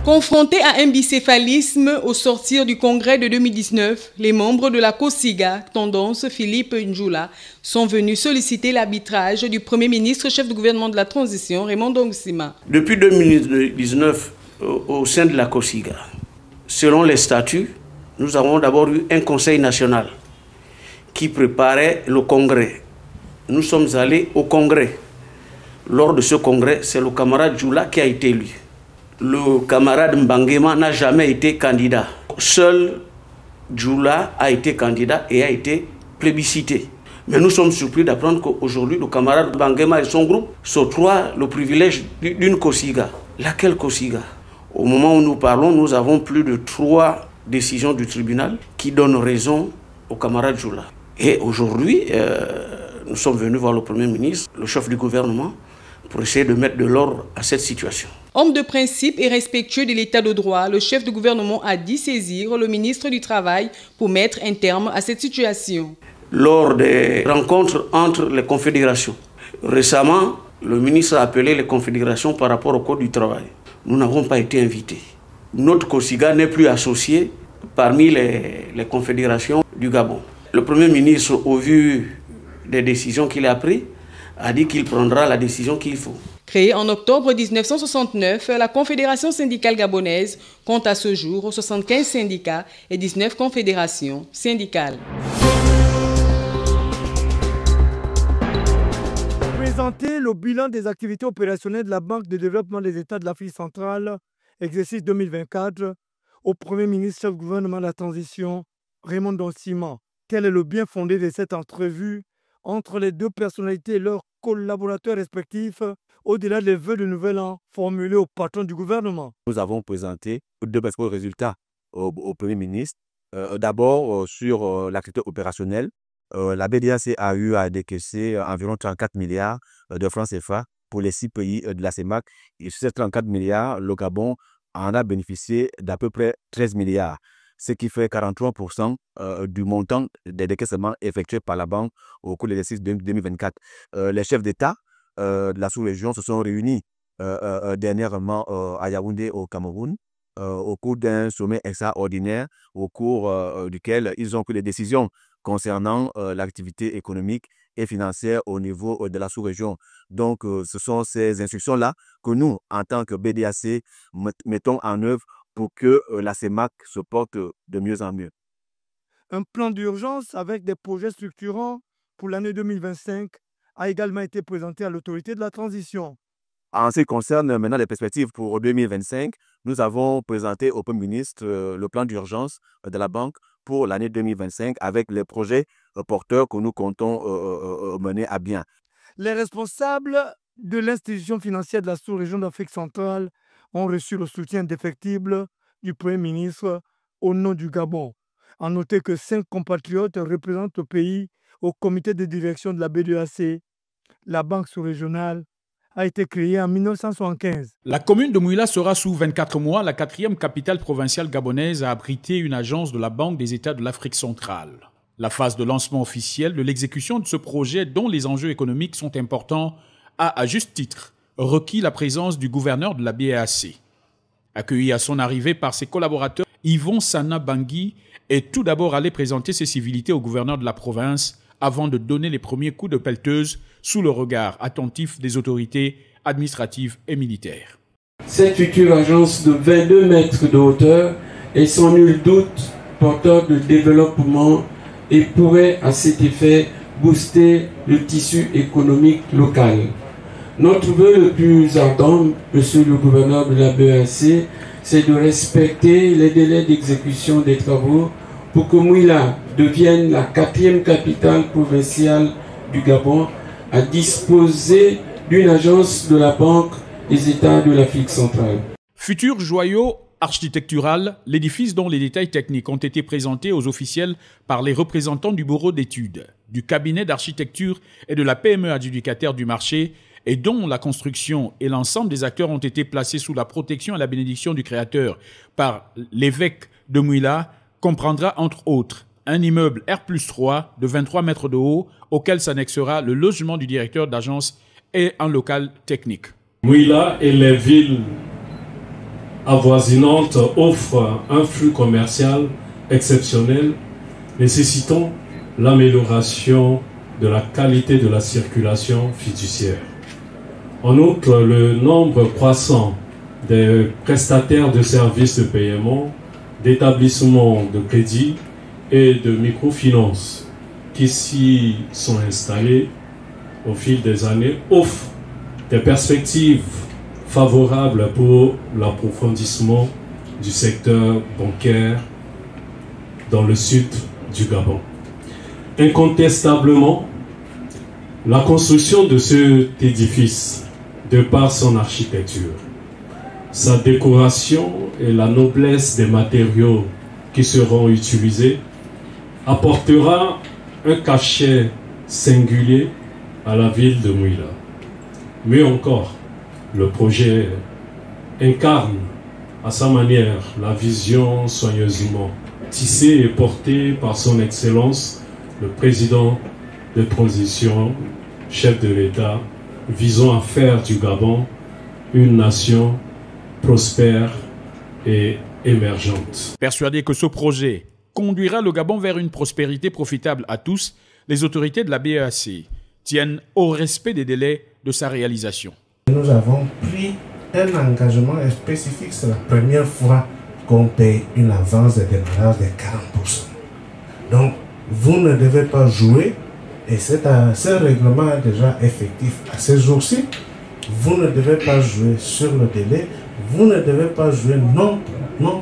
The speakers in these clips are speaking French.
Confrontés à un bicéphalisme au sortir du congrès de 2019, les membres de la COSIGA, tendance Philippe Njula, sont venus solliciter l'arbitrage du Premier ministre, chef du gouvernement de la transition, Raymond Dong-Sima. Depuis 2019, au sein de la COSIGA, selon les statuts, nous avons d'abord eu un conseil national qui préparait le congrès. Nous sommes allés au congrès. Lors de ce congrès, c'est le camarade Njula qui a été élu. Le camarade Mbangema n'a jamais été candidat. Seul Njula a été candidat et a été plébiscité. Mais nous sommes surpris d'apprendre qu'aujourd'hui, le camarade Mbangema et son groupe s'octroient le privilège d'une COSIGA. Laquelle COSIGA? Au moment où nous parlons, nous avons plus de 3 décisions du tribunal qui donnent raison au camarade Njula. Et aujourd'hui, nous sommes venus voir le Premier ministre, le chef du gouvernement, pour essayer de mettre de l'ordre à cette situation. Homme de principe et respectueux de l'état de droit, le chef du gouvernement a dit saisir le ministre du Travail pour mettre un terme à cette situation. Lors des rencontres entre les confédérations, récemment, le ministre a appelé les confédérations par rapport au Code du travail. Nous n'avons pas été invités. Notre COSIGA n'est plus associé parmi les confédérations du Gabon. Le Premier ministre, au vu des décisions qu'il a prises, a dit qu'il prendra la décision qu'il faut. Créée en octobre 1969, la Confédération syndicale gabonaise compte à ce jour 75 syndicats et 19 confédérations syndicales. Présenter le bilan des activités opérationnelles de la Banque de développement des États de l'Afrique centrale, exercice 2024, au Premier ministre chef du gouvernement de la transition, Raymond Dong-Sima. Quel est le bien fondé de cette entrevue entre les deux personnalités et leurs collaborateurs respectifs, au-delà des vœux de nouvel an formulés au patron du gouvernement? Nous avons présenté 2 principaux résultats au Premier ministre. D'abord, sur l'activité opérationnelle, la BDAC a eu à décaisser environ 34 milliards de francs CFA pour les 6 pays de la CEMAC. Et sur ces 34 milliards, le Gabon en a bénéficié d'à peu près 13 milliards. Ce qui fait 43% du montant des décaissements effectués par la banque au cours de l'exercice 2024. Les chefs d'État de la sous-région se sont réunis dernièrement à Yaoundé au Cameroun au cours d'un sommet extraordinaire au cours duquel ils ont pris des décisions concernant l'activité économique et financière au niveau de la sous-région. Donc, ce sont ces instructions-là que nous, en tant que BDAC, mettons en œuvre pour que la CEMAC se porte de mieux en mieux. Un plan d'urgence avec des projets structurants pour l'année 2025 a également été présenté à l'autorité de la transition. En ce qui concerne maintenant les perspectives pour 2025, nous avons présenté au Premier ministre le plan d'urgence de la banque pour l'année 2025 avec les projets porteurs que nous comptons mener à bien. Les responsables de l'institution financière de la sous-région d'Afrique centrale ont reçu le soutien indéfectible du Premier ministre au nom du Gabon. À noter que 5 compatriotes représentent le pays au comité de direction de la BDAC. La banque sous-régionale a été créée en 1975. La commune de Mouila sera sous 24 mois la 4e capitale provinciale gabonaise à abriter une agence de la Banque des États de l'Afrique centrale. La phase de lancement officiel de l'exécution de ce projet, dont les enjeux économiques sont importants, a, à juste titre, requis la présence du gouverneur de la BAC. Accueilli à son arrivée par ses collaborateurs, Yvon Sana Bangui est tout d'abord allé présenter ses civilités au gouverneur de la province avant de donner les premiers coups de pelleteuse sous le regard attentif des autorités administratives et militaires. Cette future agence de 22 mètres de hauteur est sans nul doute porteur de développement et pourrait à cet effet booster le tissu économique local. Notre vœu le plus ardent, monsieur le gouverneur de la BAC, c'est de respecter les délais d'exécution des travaux pour que Mouila devienne la 4e capitale provinciale du Gabon à disposer d'une agence de la Banque des États de l'Afrique centrale. Futur joyau architectural, l'édifice dont les détails techniques ont été présentés aux officiels par les représentants du bureau d'études, du cabinet d'architecture et de la PME adjudicataire du marché et dont la construction et l'ensemble des acteurs ont été placés sous la protection et la bénédiction du Créateur par l'évêque de Mouila, comprendra entre autres un immeuble R+3 de 23 mètres de haut auquel s'annexera le logement du directeur d'agence et un local technique. Mouila et les villes avoisinantes offrent un flux commercial exceptionnel, nécessitant l'amélioration de la qualité de la circulation fiduciaire. En outre, le nombre croissant des prestataires de services de paiement, d'établissements de crédit et de microfinance qui s'y sont installés au fil des années offre des perspectives favorables pour l'approfondissement du secteur bancaire dans le sud du Gabon. Incontestablement, la construction de cet édifice, de par son architecture, sa décoration et la noblesse des matériaux qui seront utilisés, apportera un cachet singulier à la ville de Mouila. Mieux encore, le projet incarne à sa manière la vision soigneusement tissée et portée par son Excellence, le président de transition, chef de l'État, visant à faire du Gabon une nation prospère et émergente. Persuadé que ce projet conduira le Gabon vers une prospérité profitable à tous, les autorités de la BEAC tiennent au respect des délais de sa réalisation. Nous avons pris un engagement spécifique, c'est la première fois qu'on paye une avance de démarrage de 40%. Donc, vous ne devez pas jouer, et ce règlement est déjà effectif à ce jour-ci. Vous ne devez pas jouer sur le délai, vous ne devez pas jouer non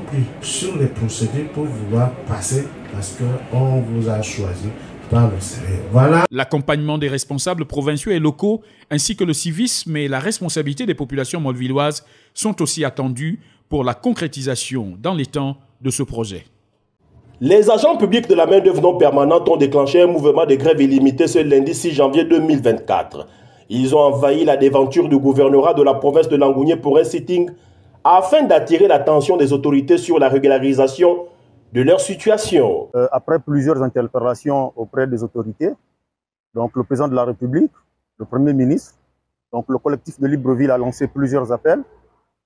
plus sur les procédures pour vouloir passer parce qu'on vous a choisi par le sérieux. Voilà. L'accompagnement des responsables provinciaux et locaux ainsi que le civisme et la responsabilité des populations molvilloises sont aussi attendus pour la concrétisation dans les temps de ce projet. Les agents publics de la main-d'œuvre non permanente ont déclenché un mouvement de grève illimité ce lundi 6 janvier 2024. Ils ont envahi la déventure du gouvernorat de la province de Langounié pour un sitting afin d'attirer l'attention des autorités sur la régularisation de leur situation. Après plusieurs interpellations auprès des autorités, donc le président de la République, le Premier ministre, donc le collectif de Libreville a lancé plusieurs appels.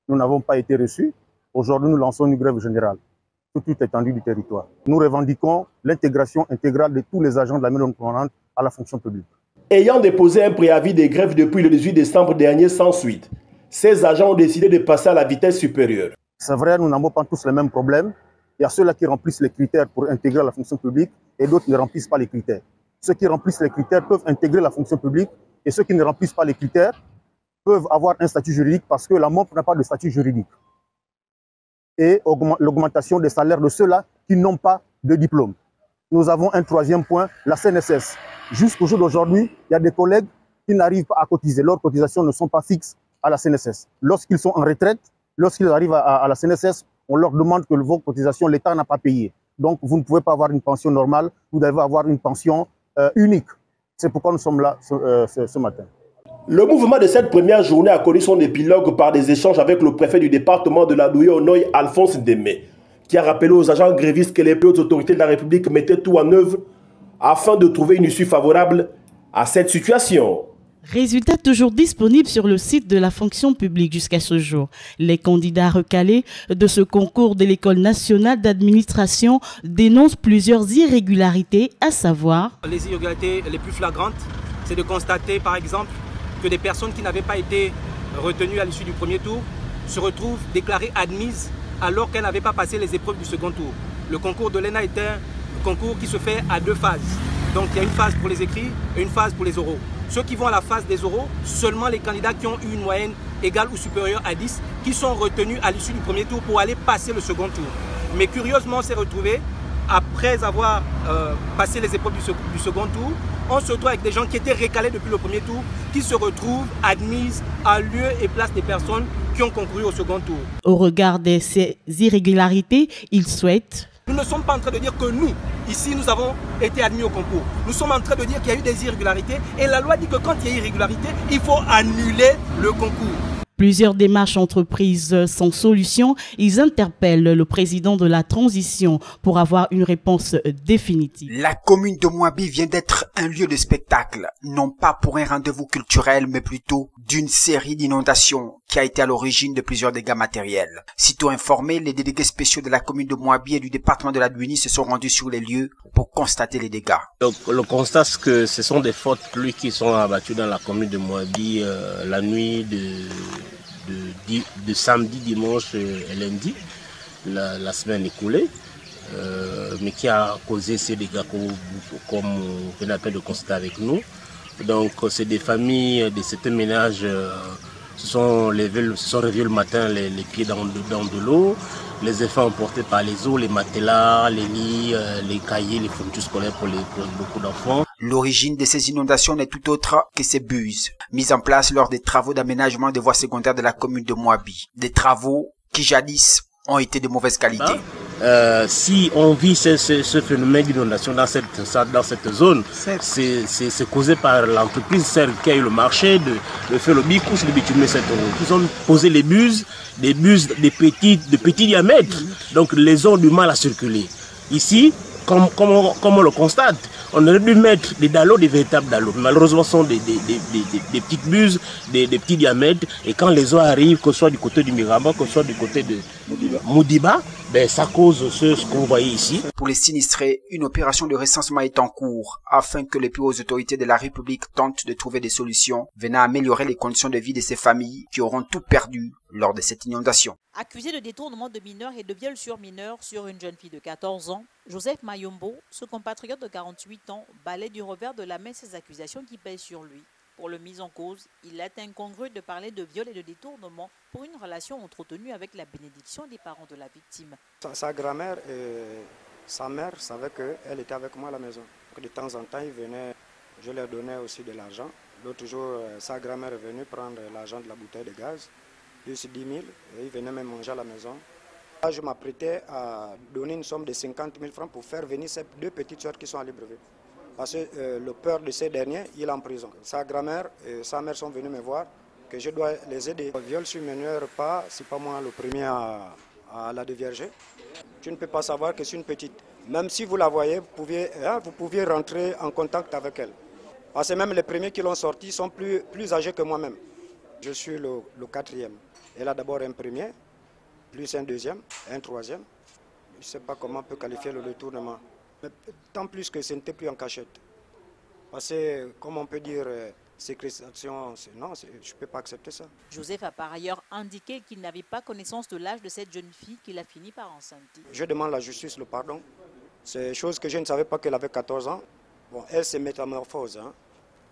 Nous n'avons pas été reçus. Aujourd'hui, nous lançons une grève générale sur toute l'étendue du territoire. Nous revendiquons l'intégration intégrale de tous les agents de la main-d'œuvre permanente à la fonction publique. Ayant déposé un préavis de grève depuis le 18 décembre dernier sans suite, ces agents ont décidé de passer à la vitesse supérieure. C'est vrai, nous n'avons pas tous les mêmes problèmes. Il y a ceux-là qui remplissent les critères pour intégrer la fonction publique et d'autres ne remplissent pas les critères. Ceux qui remplissent les critères peuvent intégrer la fonction publique et ceux qui ne remplissent pas les critères peuvent avoir un statut juridique parce que la MOP n'a pas de statut juridique. Et l'augmentation des salaires de ceux-là qui n'ont pas de diplôme. Nous avons un troisième point, la CNSS. Jusqu'au jour d'aujourd'hui, il y a des collègues qui n'arrivent pas à cotiser. Leurs cotisations ne sont pas fixes à la CNSS. Lorsqu'ils sont en retraite, lorsqu'ils arrivent à la CNSS, on leur demande que vos cotisations, l'État n'a pas payé. Donc, vous ne pouvez pas avoir une pension normale, vous devez avoir une pension unique. C'est pourquoi nous sommes là ce matin. Le mouvement de cette première journée a connu son épilogue par des échanges avec le préfet du département de la Douye-Onoye, Alphonse Démé, qui a rappelé aux agents grévistes que les plus hautes autorités de la République mettaient tout en œuvre afin de trouver une issue favorable à cette situation. Résultat toujours disponible sur le site de la fonction publique jusqu'à ce jour. Les candidats recalés de ce concours de l'École nationale d'administration dénoncent plusieurs irrégularités, à savoir... Les irrégularités les plus flagrantes, c'est de constater par exemple que des personnes qui n'avaient pas été retenues à l'issue du premier tour se retrouvent déclarées admises alors qu'elles n'avaient pas passé les épreuves du second tour. Le concours de l'ENA est un concours qui se fait à deux phases. Donc il y a une phase pour les écrits et une phase pour les oraux. Ceux qui vont à la phase des oraux, seulement les candidats qui ont eu une moyenne égale ou supérieure à 10 qui sont retenus à l'issue du premier tour pour aller passer le second tour. Mais curieusement, on s'est retrouvé, après avoir passé les épreuves du second tour, on se retrouve avec des gens qui étaient recalés depuis le premier tour, qui se retrouvent admises à lieu et place des personnes qui ont concouru au second tour. Au regard de ces irrégularités, ils souhaitent... Nous ne sommes pas en train de dire que nous, ici, nous avons été admis au concours. Nous sommes en train de dire qu'il y a eu des irrégularités et la loi dit que quand il y a irrégularité, il faut annuler le concours. Plusieurs démarches entreprises sans solution, ils interpellent le président de la transition pour avoir une réponse définitive. La commune de Mouabi vient d'être un lieu de spectacle, non pas pour un rendez-vous culturel, mais plutôt d'une série d'inondations qui a été à l'origine de plusieurs dégâts matériels. Sitôt informés, les délégués spéciaux de la commune de Moabi et du département de la Duni se sont rendus sur les lieux pour constater les dégâts. Donc, le constat, c'est que ce sont des fortes pluies qui sont abattues dans la commune de Moabi la nuit de samedi, dimanche et lundi, la semaine écoulée. Mais qui a causé ces dégâts comme vous venez de constater avec nous. Donc c'est des familles, de certains ménages se sont réveillés le matin les pieds dans de l'eau, les enfants emportés par les eaux, les matelas, les lits, les cahiers, les fournitures scolaires pour beaucoup d'enfants. L'origine de ces inondations n'est tout autre que ces buses, mises en place lors des travaux d'aménagement des voies secondaires de la commune de Moabi. Des travaux qui jadis ont été de mauvaise qualité. Si on vit ce phénomène d'inondation dans cette zone, c'est causé par l'entreprise qui a eu le marché de faire le bicouche de bitumer cette eau. Ils ont posé des buses de petits diamètres, donc les eaux ont du mal à circuler. Ici, comme on le constate, on aurait dû mettre des dallots, des véritables dallots. Malheureusement, ce sont des petites buses, des petits diamètres. Et quand les eaux arrivent, que ce soit du côté du Miramba, que ce soit du côté de Moudiba, ça cause ce qu'on voyait ici. Pour les sinistrés, une opération de recensement est en cours afin que les plus hautes autorités de la République tentent de trouver des solutions venant améliorer les conditions de vie de ces familles qui auront tout perdu lors de cette inondation. Accusé de détournement de mineurs et de viol sur mineurs sur une jeune fille de 14 ans, Joseph Mayombo, ce compatriote de 48 ans, balaie du revers de la main ces accusations qui pèsent sur lui. Pour le mis en cause, il est incongru de parler de viol et de détournement pour une relation entretenue avec la bénédiction des parents de la victime. Sa grand-mère et sa mère savaient qu'elle était avec moi à la maison. De temps en temps, ils venaient, je leur donnais aussi de l'argent. L'autre jour, sa grand-mère est venue prendre l'argent de la bouteille de gaz, plus 10 000, et ils venaient même manger à la maison. Là, je m'apprêtais à donner une somme de 50 000 francs pour faire venir ces deux petites soeurs qui sont à Libreville. Parce que le père de ces derniers, il est en prison. Sa grand-mère et sa mère sont venus me voir que je dois les aider. Le viol sur mineur, c'est pas moi le premier à la dévierger. Tu ne peux pas savoir que c'est une petite. Même si vous la voyez, vous pouviez rentrer en contact avec elle. Parce que même les premiers qui l'ont sorti sont plus âgés que moi-même. Je suis le quatrième. Elle a d'abord un premier, plus un deuxième, un troisième. Je ne sais pas comment on peut qualifier le détournement. Mais tant plus que ce n'était plus en cachette. Parce que, comme on peut dire, séquestration, non, je ne peux pas accepter ça. Joseph a par ailleurs indiqué qu'il n'avait pas connaissance de l'âge de cette jeune fille qu'il a fini par enceinte. Je demande à la justice le pardon. C'est chose que je ne savais pas qu'elle avait 14 ans. Bon, elle se métamorphose. Hein.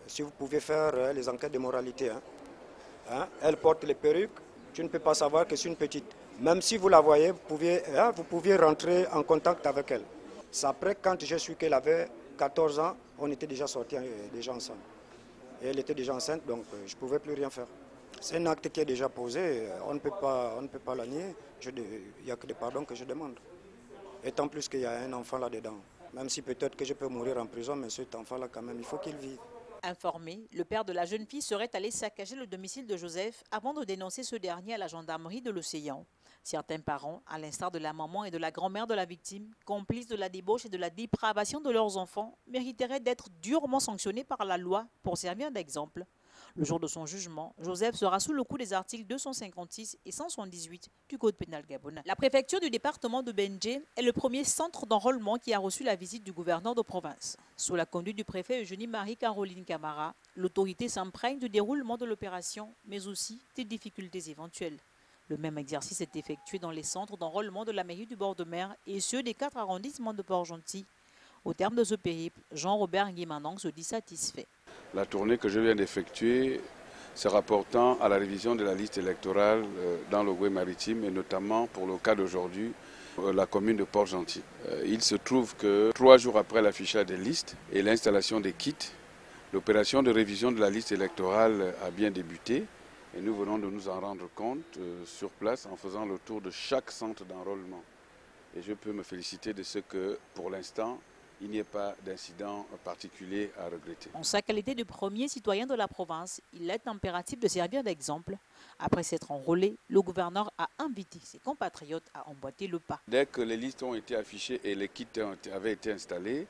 Si vous pouvez faire les enquêtes de moralité. Hein. Elle porte les perruques. Tu ne peux pas savoir que c'est une petite. Même si vous la voyez, vous pouviez rentrer en contact avec elle. C'est après, quand j'ai su qu'elle avait 14 ans, on était déjà sortis, déjà ensemble. Et elle était déjà enceinte, donc je ne pouvais plus rien faire. C'est un acte qui est déjà posé, on ne peut pas la nier. Il n'y a que des pardons que je demande. Et tant plus qu'il y a un enfant là-dedans. Même si peut-être que je peux mourir en prison, mais cet enfant-là, quand même, il faut qu'il vive. Informé, le père de la jeune fille serait allé saccager le domicile de Joseph avant de dénoncer ce dernier à la gendarmerie de l'Océan. Certains parents, à l'instar de la maman et de la grand-mère de la victime, complices de la débauche et de la dépravation de leurs enfants, mériteraient d'être durement sanctionnés par la loi pour servir d'exemple. Le jour de son jugement, Joseph sera sous le coup des articles 256 et 178 du Code pénal gabonais. La préfecture du département de Benje est le premier centre d'enrôlement qui a reçu la visite du gouverneur de province. Sous la conduite du préfet Eugénie-Marie-Caroline Camara, l'autorité s'imprègne du déroulement de l'opération, mais aussi des difficultés éventuelles. Le même exercice est effectué dans les centres d'enrôlement de la mairie du bord de mer et ceux des 4 arrondissements de Port-Gentil. Au terme de ce périple, Jean-Robert Nguimanang se dit satisfait. La tournée que je viens d'effectuer se rapportant à la révision de la liste électorale dans le Ouest maritime et notamment pour le cas d'aujourd'hui, la commune de Port-Gentil. Il se trouve que 3 jours après l'affichage des listes et l'installation des kits, l'opération de révision de la liste électorale a bien débuté. Et nous venons de nous en rendre compte sur place en faisant le tour de chaque centre d'enrôlement. Et je peux me féliciter de ce que, pour l'instant, il n'y ait pas d'incident particulier à regretter. En sa qualité de premier citoyen de la province, il est impératif de servir d'exemple. Après s'être enrôlé, le gouverneur a invité ses compatriotes à emboîter le pas. Dès que les listes ont été affichées et les kits avaient été installés,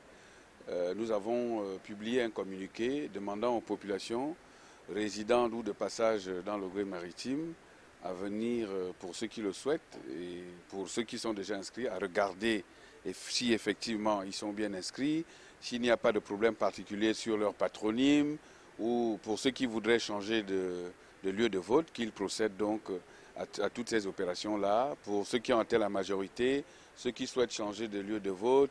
nous avons publié un communiqué demandant aux populations résidant ou de passage dans le Ouest maritime à venir, pour ceux qui le souhaitent et pour ceux qui sont déjà inscrits, à regarder si effectivement ils sont bien inscrits, s'il n'y a pas de problème particulier sur leur patronyme, ou pour ceux qui voudraient changer de lieu de vote, qu'ils procèdent donc à toutes ces opérations-là. Pour ceux qui ont atteint la majorité, ceux qui souhaitent changer de lieu de vote,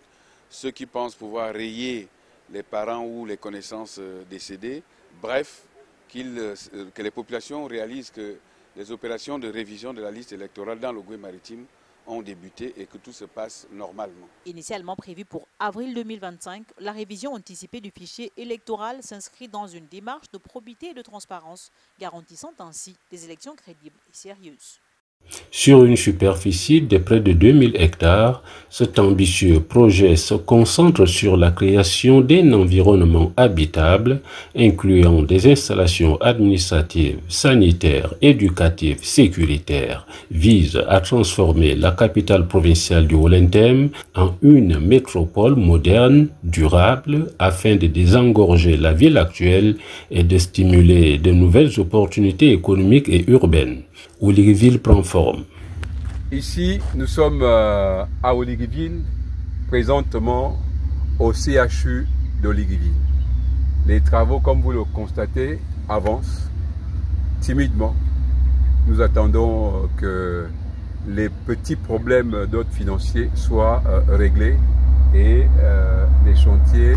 ceux qui pensent pouvoir rayer les parents ou les connaissances décédées, bref, que les populations réalisent que les opérations de révision de la liste électorale dans le Goué maritime ont débuté et que tout se passe normalement. Initialement prévue pour avril 2025, la révision anticipée du fichier électoral s'inscrit dans une démarche de probité et de transparence, garantissant ainsi des élections crédibles et sérieuses. Sur une superficie de près de 2000 hectares, cet ambitieux projet se concentre sur la création d'un environnement habitable, incluant des installations administratives, sanitaires, éducatives, sécuritaires, vise à transformer la capitale provinciale du Haut-Lenthem en une métropole moderne, durable, afin de désengorger la ville actuelle et de stimuler de nouvelles opportunités économiques et urbaines. Oliguiville prend forme. Ici, nous sommes à Oliguiville, présentement au CHU d'Oliguiville. Les travaux, comme vous le constatez, avancent timidement. Nous attendons que les petits problèmes d'ordre financier soient réglés et les chantiers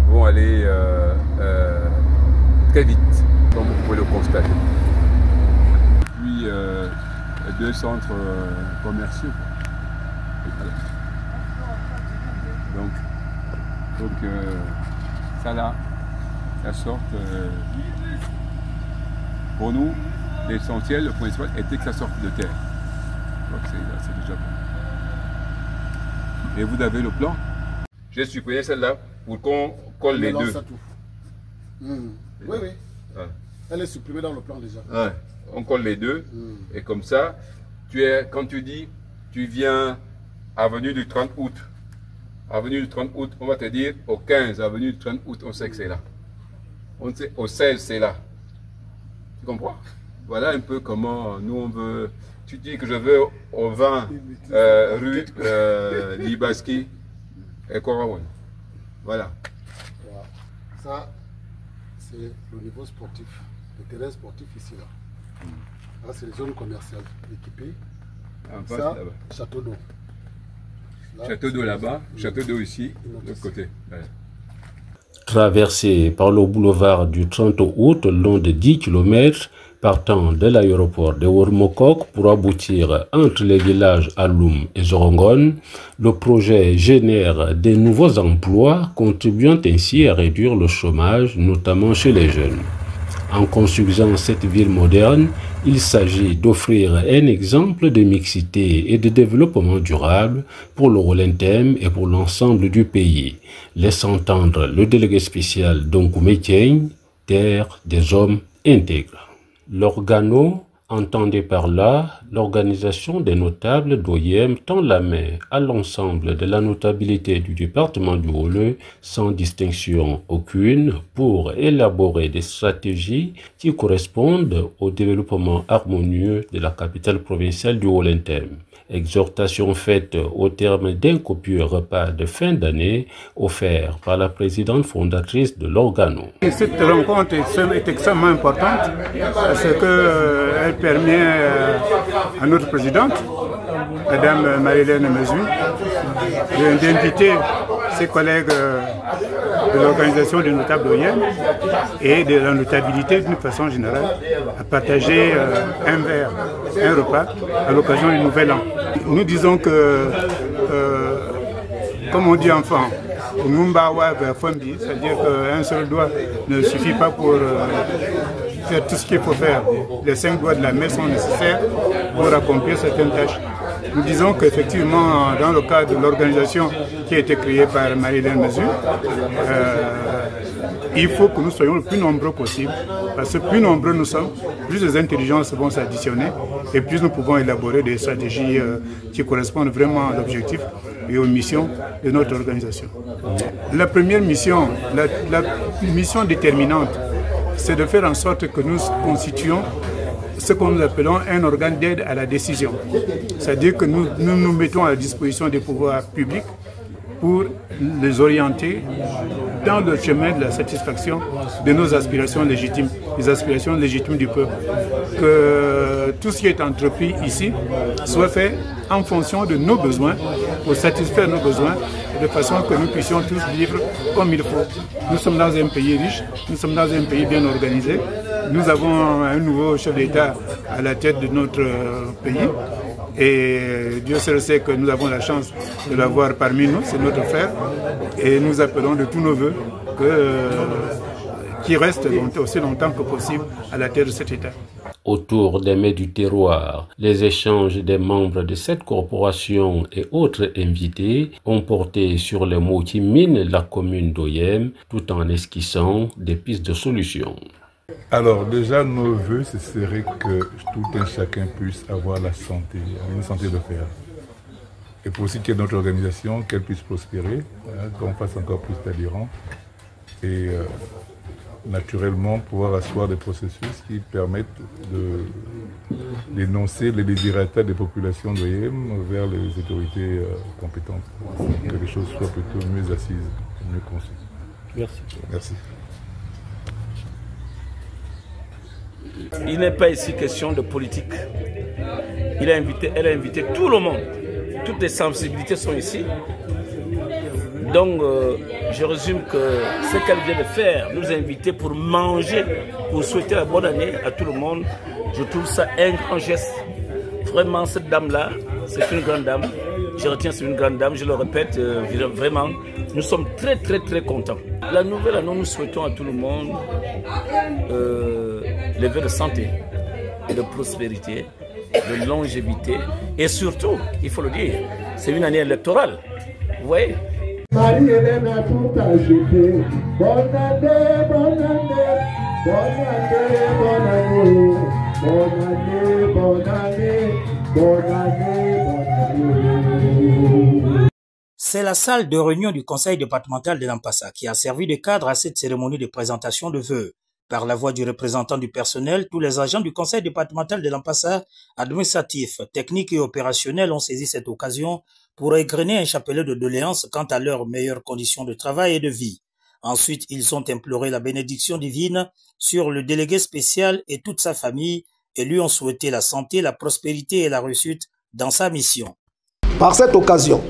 vont aller très vite, comme vous pouvez le constater. Puis deux centres commerciaux. Voilà. Donc ça là, ça sort. Pour nous, l'essentiel, le principal était que ça sorte de terre. Donc c'est déjà bon. Et vous avez le plan. J'ai supprimé celle-là pour qu'on colle les deux. Oui, oui. Ah. Elle est supprimée dans le plan déjà. Ah. On colle les deux et comme ça, quand tu dis, tu viens avenue du 30 août. Avenue du 30 août, on va te dire au 15, avenue du 30 août, on sait que c'est là. On sait au 16, c'est là. Tu comprends? Voilà un peu comment nous on veut. Tu dis que je veux au 20 rue Libaski et Korawan. Voilà. Ça, c'est le niveau sportif, le terrain sportif ici là. Là, c'est les zones commerciales équipées. Ça, château d'eau. Château d'eau là-bas, château d'eau ici, de l'autre côté. Ouais. Traversé par le boulevard du 30 août, long de 10 km, partant de l'aéroport de Wormokok pour aboutir entre les villages Aloum et Zorongon, le projet génère de nouveaux emplois, contribuant ainsi à réduire le chômage, notamment chez les jeunes. En construisant cette ville moderne, il s'agit d'offrir un exemple de mixité et de développement durable pour le Haut-Lenthem et pour l'ensemble du pays, laisse entendre le délégué spécial d'Onkoumé Tieng, terre des hommes intègres. L'organo entendait par là l'organisation des notables d'OIM tend la main à l'ensemble de la notabilité du département du Haut-Le sans distinction aucune pour élaborer des stratégies qui correspondent au développement harmonieux de la capitale provinciale du Haut-Lenthem. Exhortation faite au terme d'un copieux repas de fin d'année offert par la présidente fondatrice de l'organo. Cette rencontre est extrêmement importante parce qu'elle permet à notre présidente, Madame Marie-Hélène Mezu, d'inviter ses collègues de l'organisation des notables d'OIM et de la notabilité d'une façon générale à partager un verre, un repas à l'occasion du Nouvel An. Nous disons que, comme on dit en France, c'est-à-dire qu'un seul doigt ne suffit pas pour faire tout ce qu'il faut faire. Les 5 doigts de la main sont nécessaires pour accomplir certaines tâches. Nous disons qu'effectivement, dans le cadre de l'organisation qui a été créée par Marie-Hélène Mezu, il faut que nous soyons le plus nombreux possible, parce que plus nombreux nous sommes, plus les intelligences vont s'additionner et plus nous pouvons élaborer des stratégies qui correspondent vraiment à l'objectif et aux missions de notre organisation. La première mission, la mission déterminante, c'est de faire en sorte que nous constituions ce que nous appelons un organe d'aide à la décision. C'est-à-dire que nous nous mettons à la disposition des pouvoirs publics pour les orienter dans le chemin de la satisfaction de nos aspirations légitimes, les aspirations légitimes du peuple. Que tout ce qui est entrepris ici soit fait en fonction de nos besoins, pour satisfaire nos besoins, de façon que nous puissions tous vivre comme il faut. Nous sommes dans un pays riche, nous sommes dans un pays bien organisé. Nous avons un nouveau chef d'État à la tête de notre pays. Et Dieu seul sait que nous avons la chance de l'avoir parmi nous, c'est notre frère. Et nous appelons de tous nos voeux qu'il reste aussi longtemps que possible à la tête de cet État. Autour des mets du terroir, les échanges des membres de cette corporation et autres invités ont porté sur les maux qui minent la commune d'Oyem, tout en esquissant des pistes de solutions. Alors déjà, nos voeux, ce serait que tout un chacun puisse avoir la santé, une santé de fer. Et pour aussi qu'il y ait notre organisation, qu'elle puisse prospérer, qu'on fasse encore plus d'adhérents. Et naturellement, pouvoir asseoir des processus qui permettent d'énoncer les désirata des populations d'Oyem vers les autorités compétentes. Que les choses soient plutôt mieux assises, mieux conçues. Merci. Merci. Il n'est pas ici question de politique. Elle a invité tout le monde. Toutes les sensibilités sont ici. Donc, je résume que ce qu'elle vient de faire, nous inviter pour manger, pour souhaiter la bonne année à tout le monde, je trouve ça un grand geste. Vraiment, cette dame-là, c'est une grande dame. Je retiens, c'est une grande dame, je le répète, vraiment, nous sommes très, très, très contents. La nouvelle année, nous souhaitons à tout le monde les vœux de santé, de prospérité, de longévité et surtout, il faut le dire, c'est une année électorale. Vous voyez? Marie-Hélène a tout ajouté. Bonne année, bonne année, bonne année, bonne année, bonne année, bonne année, bonne année, bonne année. C'est la salle de réunion du conseil départemental de l'Ampassa qui a servi de cadre à cette cérémonie de présentation de vœux. Par la voix du représentant du personnel, tous les agents du conseil départemental de l'Ampassa, administratifs, techniques et opérationnels ont saisi cette occasion pour égrener un chapelet de doléances quant à leurs meilleures conditions de travail et de vie. Ensuite, ils ont imploré la bénédiction divine sur le délégué spécial et toute sa famille et lui ont souhaité la santé, la prospérité et la réussite dans sa mission. Par cette occasion,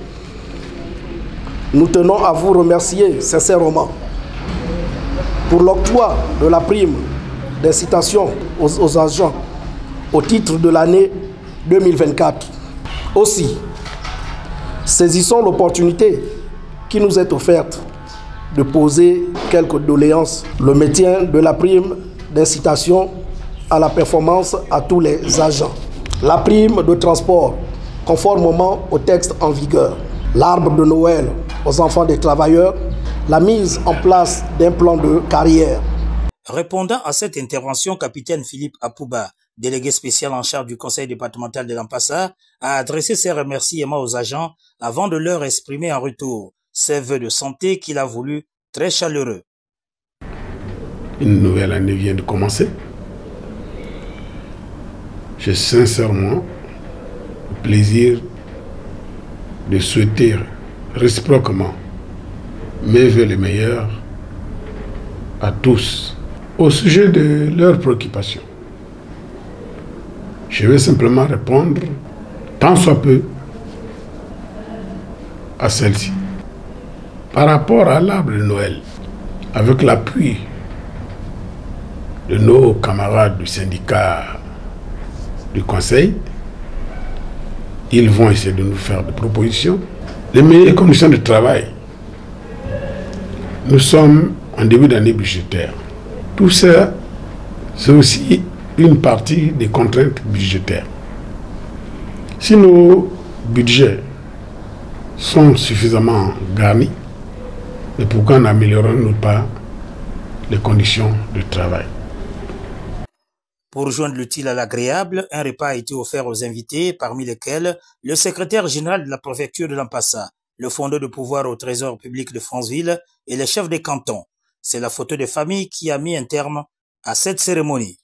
nous tenons à vous remercier sincèrement pour l'octroi de la prime d'incitation aux agents au titre de l'année 2024. Aussi, saisissons l'opportunité qui nous est offerte de poser quelques doléances. Le maintien de la prime d'incitation à la performance à tous les agents. La prime de transport, conformément au texte en vigueur. L'arbre de Noël aux enfants des travailleurs. La mise en place d'un plan de carrière. Répondant à cette intervention, capitaine Philippe Apouba, délégué spécial en charge du conseil départemental de l'Ampassa, a adressé ses remerciements aux agents avant de leur exprimer en retour ses vœux de santé qu'il a voulu très chaleureux. Une nouvelle année vient de commencer. J'ai sincèrement le plaisir de souhaiter réciproquement mes vœux les meilleurs à tous. Au sujet de leurs préoccupations, je vais simplement répondre, tant soit peu, à celle-ci. Par rapport à l'arbre de Noël, avec l'appui de nos camarades du syndicat du conseil, ils vont essayer de nous faire des propositions. Les meilleures conditions de travail. Nous sommes en début d'année budgétaire. Tout ça, c'est aussi une partie des contraintes budgétaires. Si nos budgets sont suffisamment garnis, mais pourquoi n'améliorons-nous pas les conditions de travail? Pour joindre l'utile à l'agréable, un repas a été offert aux invités, parmi lesquels le secrétaire général de la préfecture de l'Ampassa, le fondeur de pouvoir au trésor public de Franceville et les chefs des cantons. C'est la photo des familles qui a mis un terme à cette cérémonie.